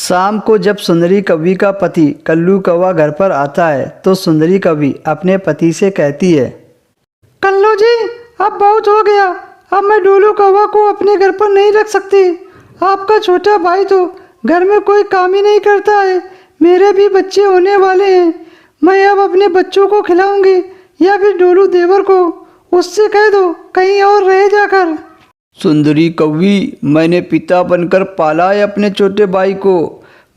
शाम को जब सुंदरी कौवी का पति कल्लू कौवा घर पर आता है तो सुंदरी कौवी अपने पति से कहती है, कल्लू जी अब बहुत हो गया, अब मैं डोलू कौवा को अपने घर पर नहीं रख सकती। आपका छोटा भाई तो घर में कोई काम ही नहीं करता है। मेरे भी बच्चे होने वाले हैं, मैं अब अपने बच्चों को खिलाऊंगी या फिर डोलू देवर को, उससे कह दो कहीं और रह जाकर। सुंदरी कौवी, मैंने पिता बनकर पाला है अपने छोटे भाई को।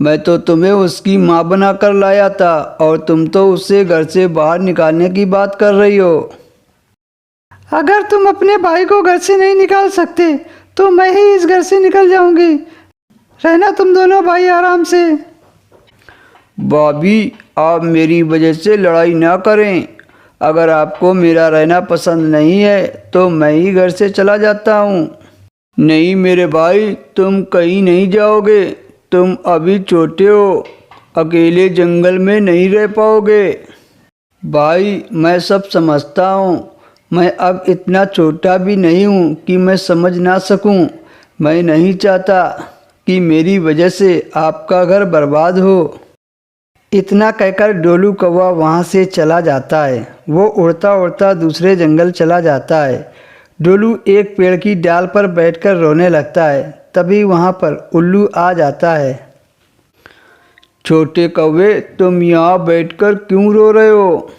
मैं तो तुम्हें उसकी माँ बनाकर लाया था और तुम तो उसे घर से बाहर निकालने की बात कर रही हो। अगर तुम अपने भाई को घर से नहीं निकाल सकते तो मैं ही इस घर से निकल जाऊंगी। रहना तुम दोनों भाई आराम से। भाभी, आप मेरी वजह से लड़ाई ना करें। अगर आपको मेरा रहना पसंद नहीं है तो मैं ही घर से चला जाता हूँ। नहीं मेरे भाई, तुम कहीं नहीं जाओगे। तुम अभी छोटे हो, अकेले जंगल में नहीं रह पाओगे। भाई, मैं सब समझता हूँ। मैं अब इतना छोटा भी नहीं हूँ कि मैं समझ ना सकूँ। मैं नहीं चाहता कि मेरी वजह से आपका घर बर्बाद हो। इतना कहकर डोलू कौवा वहाँ से चला जाता है। वो उड़ता उड़ता दूसरे जंगल चला जाता है। डोलू एक पेड़ की डाल पर बैठकर रोने लगता है। तभी वहाँ पर उल्लू आ जाता है। छोटे कौवे, तुम यहाँ बैठकर क्यों रो रहे हो?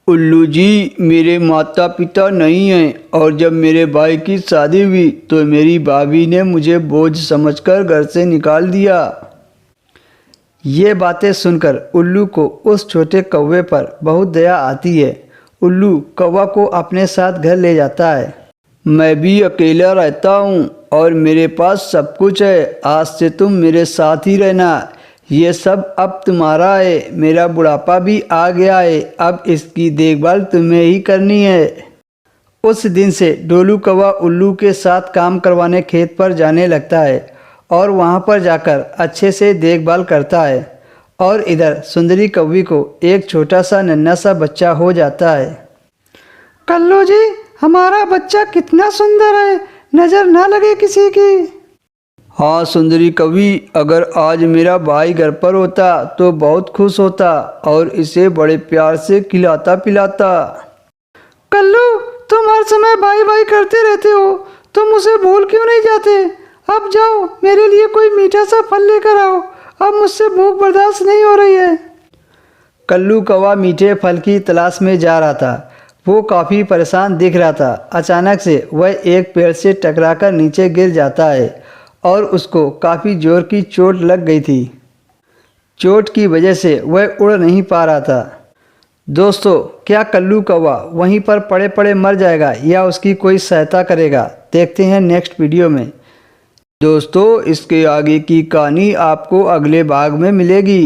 उल्लू जी, मेरे माता पिता नहीं हैं और जब मेरे भाई की शादी हुई तो मेरी भाभी ने मुझे बोझ समझकर घर से निकाल दिया। ये बातें सुनकर उल्लू को उस छोटे कौवे पर बहुत दया आती है। उल्लू कौवा को अपने साथ घर ले जाता है। मैं भी अकेला रहता हूँ और मेरे पास सब कुछ है। आज से तुम मेरे साथ ही रहना। ये सब अब तुम्हारा है। मेरा बुढ़ापा भी आ गया है, अब इसकी देखभाल तुम्हें ही करनी है। उस दिन से डोलू कौवा उल्लू के साथ काम करवाने खेत पर जाने लगता है और वहाँ पर जाकर अच्छे से देखभाल करता है। और इधर सुंदरी कौवी को एक छोटा सा नन्हा सा बच्चा हो जाता है। कल्लू जी, हमारा बच्चा कितना सुंदर है, नजर ना लगे किसी की। हाँ सुंदरी कौवी, अगर आज मेरा भाई घर पर होता तो बहुत खुश होता और इसे बड़े प्यार से खिलाता पिलाता। कल्लू, तुम हर समय भाई भाई करते रहते हो, तुम उसे भूल क्यों नहीं जाते? अब जाओ, मेरे लिए कोई मीठा सा फल लेकर आओ, अब मुझसे भूख बर्दाश्त नहीं हो रही है। कल्लू कौवा मीठे फल की तलाश में जा रहा था। वो काफ़ी परेशान दिख रहा था। अचानक से वह एक पेड़ से टकराकर नीचे गिर जाता है और उसको काफ़ी जोर की चोट लग गई थी। चोट की वजह से वह उड़ नहीं पा रहा था। दोस्तों, क्या कल्लू कौवा वहीं पर पड़े पड़े मर जाएगा या उसकी कोई सहायता करेगा? देखते हैं नेक्स्ट वीडियो में। दोस्तों, इसके आगे की कहानी आपको अगले भाग में मिलेगी।